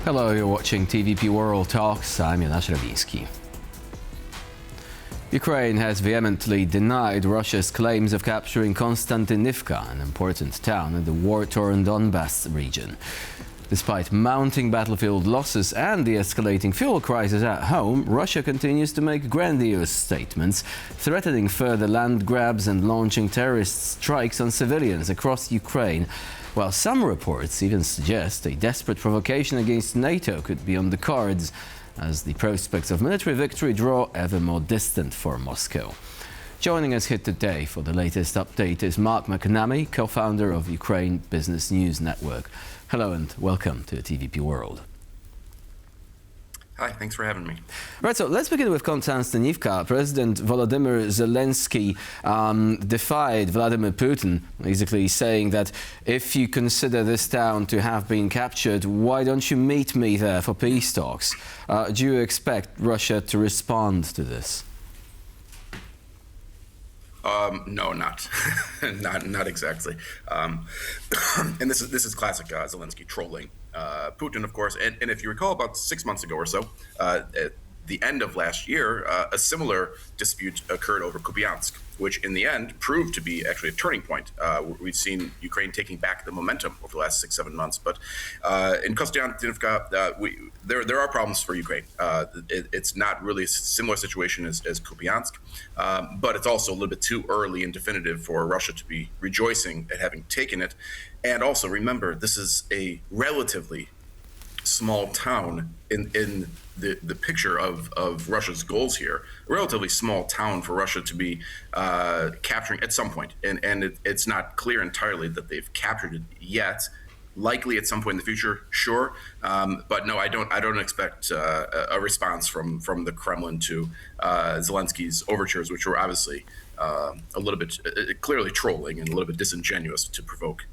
Hello, you're watching TVP World Talks. I'm Jonasz Rabiński. Ukraine has vehemently denied Russia's claims of capturing Kostiantynivka, an important town in the war-torn Donbass region. Despite mounting battlefield losses and the escalating fuel crisis at home, Russia continues to make grandiose statements, threatening further land grabs and launching terrorist strikes on civilians across Ukraine. While some reports even suggest a desperate provocation against NATO could be on the cards, as the prospects of military victory draw ever more distant for Moscow. Joining us here today for the latest update is McNamee, co-founder of Ukraine Business News Network. Hello and welcome to TVP World. Hi, thanks for having me. Right, so let's begin with Kostiantynivka. President Volodymyr Zelensky defied Vladimir Putin, basically saying that if you consider this town to have been captured, why don't you meet me there for peace talks? Do you expect Russia to respond to this? No, not not exactly. And this is classic Zelensky trolling Putin, of course. And if you recall, about 6 months ago or so, at the end of last year, a similar dispute occurred over Kupiansk, which in the end proved to be actually a turning point. We've seen Ukraine taking back the momentum over the last 6-7 months. But in Kostiantynivka, there are problems for Ukraine. It's not really a similar situation as Kupiansk, but it's also a little bit too early and definitive for Russia to be rejoicing at having taken it. And also remember, this is a relatively small town in the picture of Russia's goals here. A relatively small town for Russia to be capturing at some point, and it's not clear entirely that they've captured it yet. Likely at some point in the future, sure, but no, I don't expect a response from the Kremlin to Zelensky's overtures, which were obviously a little bit clearly trolling and a little bit disingenuous to provoke.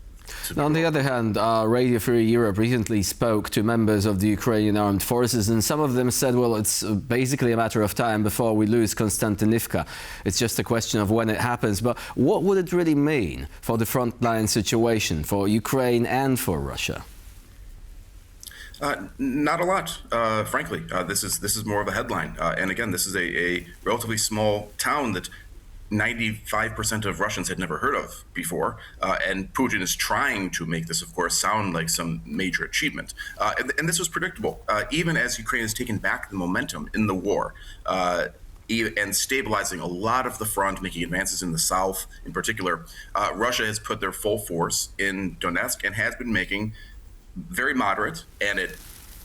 Now, on the other hand, Radio Free Europe recently spoke to members of the Ukrainian armed forces, and some of them said, well, it's basically a matter of time before we lose Kostiantynivka. It's just a question of when it happens. But what would it really mean for the frontline situation, for Ukraine and for Russia? Not a lot, frankly. This is more of a headline. And again, this is a relatively small town that 95% of Russians had never heard of before, and Putin is trying to make this, of course, sound like some major achievement. And this was predictable, even as Ukraine has taken back the momentum in the war, and stabilizing a lot of the front, making advances in the south in particular. Russia has put their full force in Donetsk and has been making very moderate and at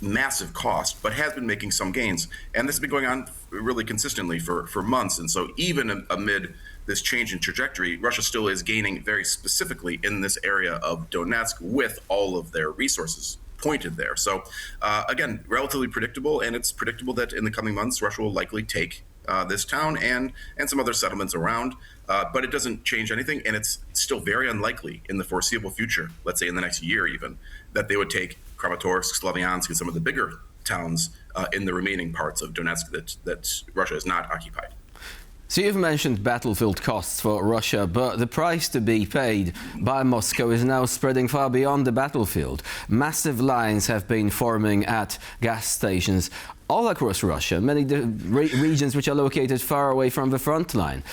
massive cost, but has been making some gains. And this has been going on really consistently for months. And so even amid this change in trajectory, Russia still is gaining very specifically in this area of Donetsk with all of their resources pointed there. So again, relatively predictable, and it's predictable that in the coming months, Russia will likely take this town and some other settlements around, but it doesn't change anything, and it's still very unlikely in the foreseeable future, let's say in the next year even, that they would take Kramatorsk, Slavyansk, and some of the bigger towns in the remaining parts of Donetsk that Russia has not occupied. So you've mentioned battlefield costs for Russia, but the price to be paid by Moscow is now spreading far beyond the battlefield. Massive lines have been forming at gas stations all across Russia, many regions which are located far away from the front line.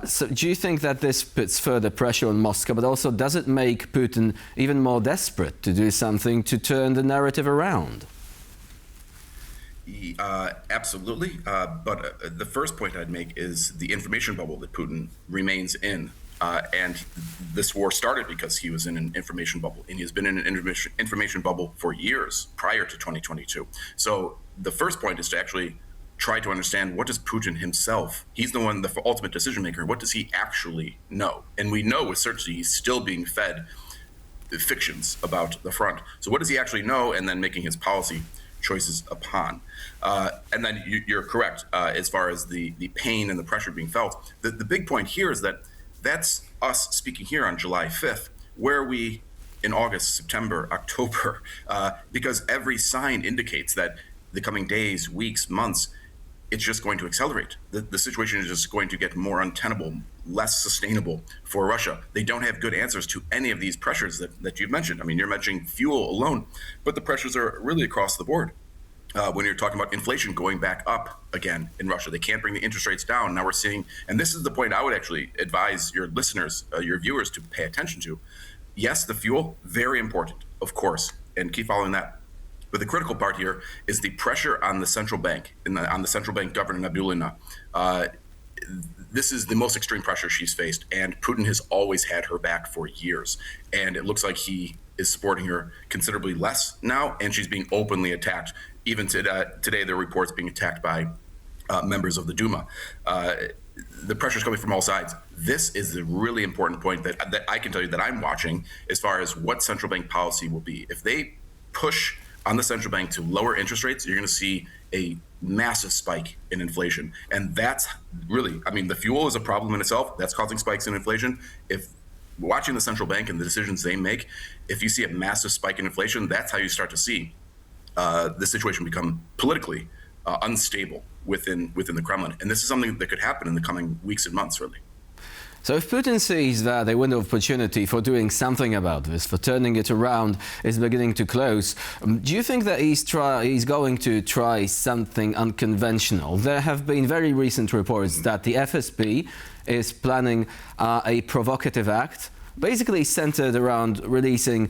So do you think that this puts further pressure on Moscow, but also does it make Putin even more desperate to do something to turn the narrative around? Absolutely. But the first point I'd make is the information bubble that Putin remains in. And this war started because he was in an information bubble, and he has been in an information bubble for years prior to 2022. So the first point is to actually try to understand, what does Putin himself, he's the one, the ultimate decision maker, what does he actually know? And we know with certainty he's still being fed fictions about the front. So what does he actually know, and then making his policy choices upon. And then you're correct as far as the pain and the pressure being felt. The big point here is that that's us speaking here on July 5th, where we in August, September, October, because every sign indicates that the coming days, weeks, months, it's just going to accelerate. The situation is just going to get more untenable, less sustainable for Russia. They don't have good answers to any of these pressures that you've mentioned. I mean, you're mentioning fuel alone, but the pressures are really across the board. When you're talking about inflation going back up again in Russia, they can't bring the interest rates down. Now we're seeing, and this is the point I would actually advise your listeners, your viewers to pay attention to. Yes, the fuel, very important, of course, and keep following that. But the critical part here is the pressure on the central bank, on the central bank governor, Nabulina. This is the most extreme pressure she's faced, and Putin has always had her back for years. And it looks like he is supporting her considerably less now, and she's being openly attacked. Even today, there are reports being attacked by members of the Duma. The pressure is coming from all sides. This is the really important point that I can tell you that I'm watching as far as what central bank policy will be. If they push on the central bank to lower interest rates, you're going to see a massive spike in inflation. And that's really, I mean, the fuel is a problem in itself. That's causing spikes in inflation. If watching the central bank and the decisions they make, if you see a massive spike in inflation, that's how you start to see the situation become politically unstable within the Kremlin. And this is something that could happen in the coming weeks and months, really. So if Putin sees that a window of opportunity for doing something about this, for turning it around, is beginning to close, do you think that he's going to try something unconventional? There have been very recent reports that the FSB is planning a provocative act, basically centered around releasing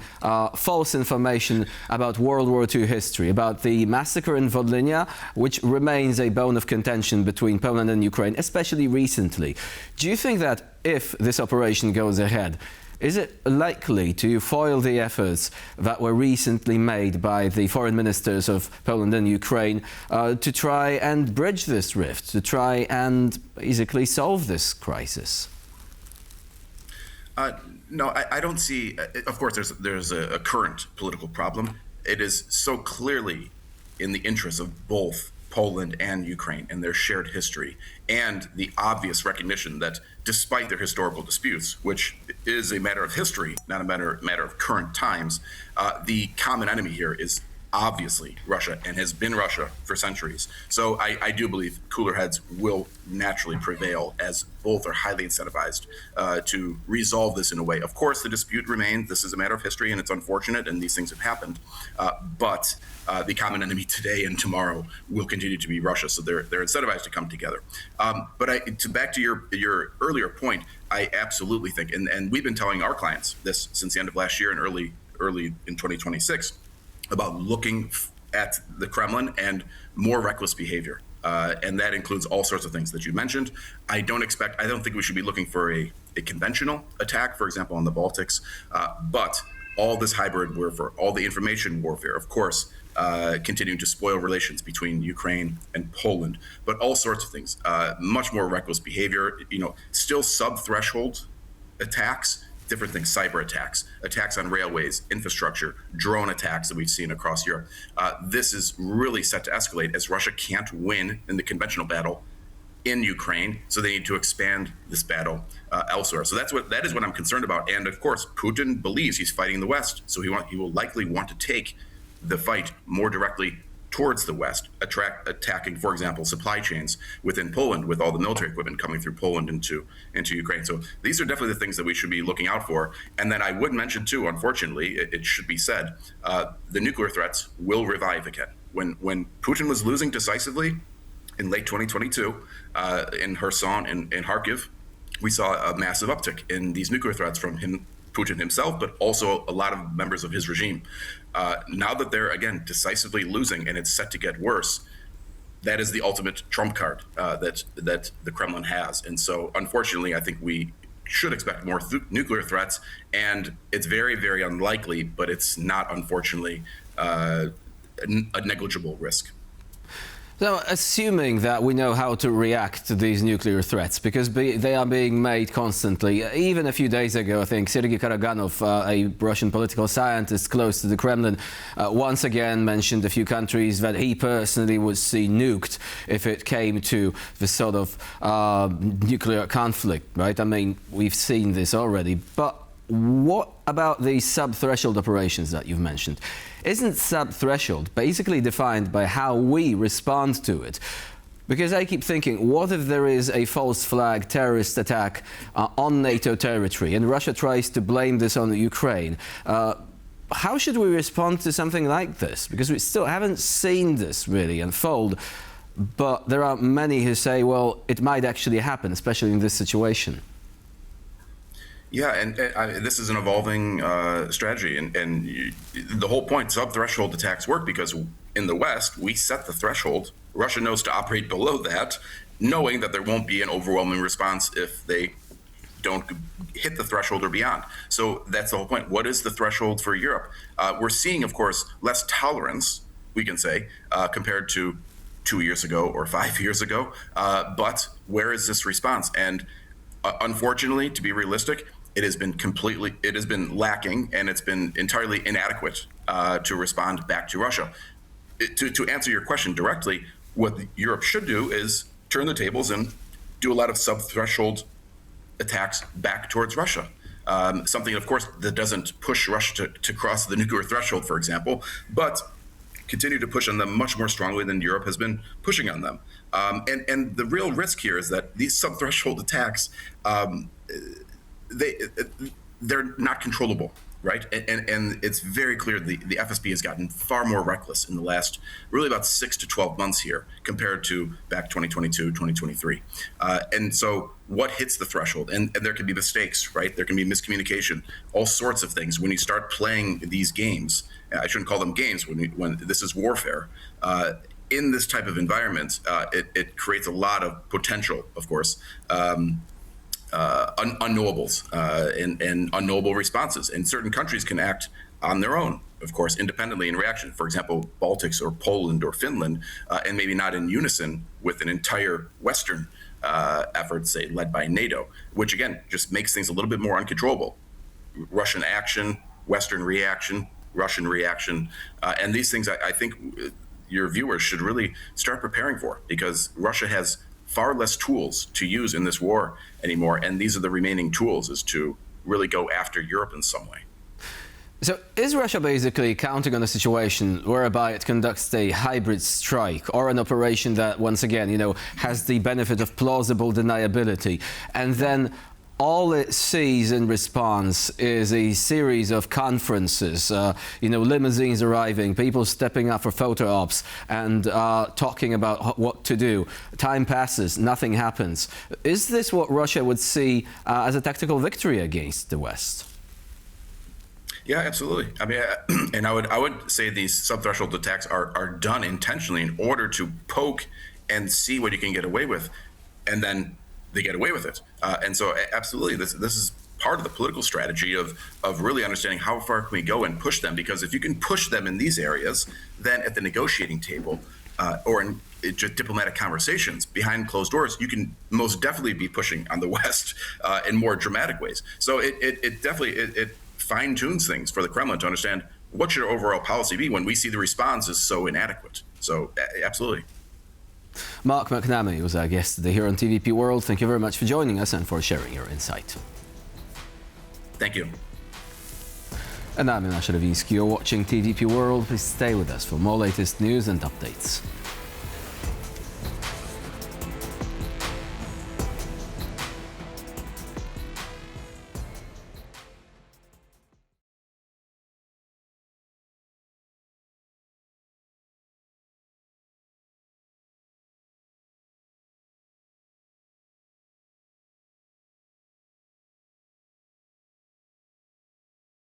false information about World War II history, about the massacre in Volhynia, which remains a bone of contention between Poland and Ukraine, especially recently. Do you think that if this operation goes ahead, is it likely to foil the efforts that were recently made by the foreign ministers of Poland and Ukraine to try and bridge this rift, to try and basically solve this crisis? No, I don't see. Of course, there's a current political problem. It is so clearly in the interest of both Poland and Ukraine and their shared history, and the obvious recognition that despite their historical disputes, which is a matter of history, not a matter of current times, the common enemy here is obviously Russia, and has been Russia for centuries. So I do believe cooler heads will naturally prevail, as both are highly incentivized to resolve this in a way. Of course, the dispute remains. This is a matter of history, and it's unfortunate, and these things have happened. But the common enemy today and tomorrow will continue to be Russia. So they're incentivized to come together. But back to your earlier point, I absolutely think, and we've been telling our clients this since the end of last year and early in 2026, about looking at the Kremlin and more reckless behavior. And that includes all sorts of things that you mentioned. I don't think we should be looking for a conventional attack, for example, on the Baltics, but all this hybrid warfare, all the information warfare, of course, continuing to spoil relations between Ukraine and Poland, but all sorts of things, much more reckless behavior, still sub-threshold attacks, different things, cyber attacks on railways, infrastructure, drone attacks that we've seen across Europe. This is really set to escalate as Russia can't win in the conventional battle in Ukraine, so they need to expand this battle elsewhere. So that is what I'm concerned about. And of course, Putin believes he's fighting the West, so he will likely want to take the fight more directly towards the West, attacking, for example, supply chains within Poland, with all the military equipment coming through Poland into Ukraine. So these are definitely the things that we should be looking out for. And then I would mention too, unfortunately, it should be said, the nuclear threats will revive again. When Putin was losing decisively in late 2022 in Kherson and in Kharkiv, we saw a massive uptick in these nuclear threats from Putin himself, but also a lot of members of his regime. Now that they're, again, decisively losing and it's set to get worse, that is the ultimate trump card that the Kremlin has. And so, unfortunately, I think we should expect more nuclear threats. And it's very, very unlikely, but it's not, unfortunately, a negligible risk. So, assuming that we know how to react to these nuclear threats, because they are being made constantly. Even a few days ago, I think Sergei Karaganov, a Russian political scientist close to the Kremlin, once again mentioned a few countries that he personally would see nuked if it came to the sort of nuclear conflict, right? I mean, we've seen this already, but what about these sub-threshold operations that you've mentioned? Isn't sub-threshold basically defined by how we respond to it? Because I keep thinking, what if there is a false flag terrorist attack on NATO territory and Russia tries to blame this on Ukraine? How should we respond to something like this? Because we still haven't seen this really unfold, but there are many who say, well, it might actually happen, especially in this situation. Yeah, and this is an evolving strategy, and the whole point, sub-threshold attacks work because in the West, we set the threshold. Russia knows to operate below that, knowing that there won't be an overwhelming response if they don't hit the threshold or beyond. So that's the whole point. What is the threshold for Europe? We're seeing, of course, less tolerance, we can say, compared to 2 years ago or 5 years ago. But where is this response? And unfortunately, to be realistic, it has been lacking, and it's been entirely inadequate to respond back to Russia. To answer your question directly, what Europe should do is turn the tables and do a lot of sub-threshold attacks back towards Russia. Something, of course, that doesn't push Russia to cross the nuclear threshold, for example, but continue to push on them much more strongly than Europe has been pushing on them. And the real risk here is that these sub-threshold attacks, they're not controllable, right? And it's very clear the FSB has gotten far more reckless in the last really about 6 to 12 months here compared to back 2022, 2023. And so what hits the threshold? And there can be mistakes, right? There can be miscommunication, all sorts of things. When you start playing these games, I shouldn't call them games when this is warfare, in this type of environment, it creates a lot of potential, of course, unknowables and unknowable responses. And certain countries can act on their own, of course, independently in reaction. For example, Baltics or Poland or Finland, and maybe not in unison with an entire Western effort, say, led by NATO, which again just makes things a little bit more uncontrollable. Russian action, Western reaction, Russian reaction, and these things I think your viewers should really start preparing for, because Russia has far less tools to use in this war anymore, and these are the remaining tools, is to really go after Europe in some way. So is Russia basically counting on a situation whereby it conducts a hybrid strike or an operation that, once again, has the benefit of plausible deniability, and then all it sees in response is a series of conferences, limousines arriving, people stepping up for photo ops and talking about what to do. Time passes, nothing happens. Is this what Russia would see as a tactical victory against the West? Yeah, absolutely. I mean, and I would say these sub-threshold attacks are done intentionally in order to poke and see what you can get away with, and then they get away with it. And so absolutely, this is part of the political strategy of really understanding how far can we go and push them, because if you can push them in these areas, then at the negotiating table or in just diplomatic conversations behind closed doors, you can most definitely be pushing on the West in more dramatic ways. So it definitely fine-tunes things for the Kremlin to understand what should our overall policy be when we see the response is so inadequate. So absolutely. Mark McNamee was our guest today here on TVP World. Thank you very much for joining us and for sharing your insight. Thank you. And I'm Ina You're watching TVP World. Please stay with us for more latest news and updates.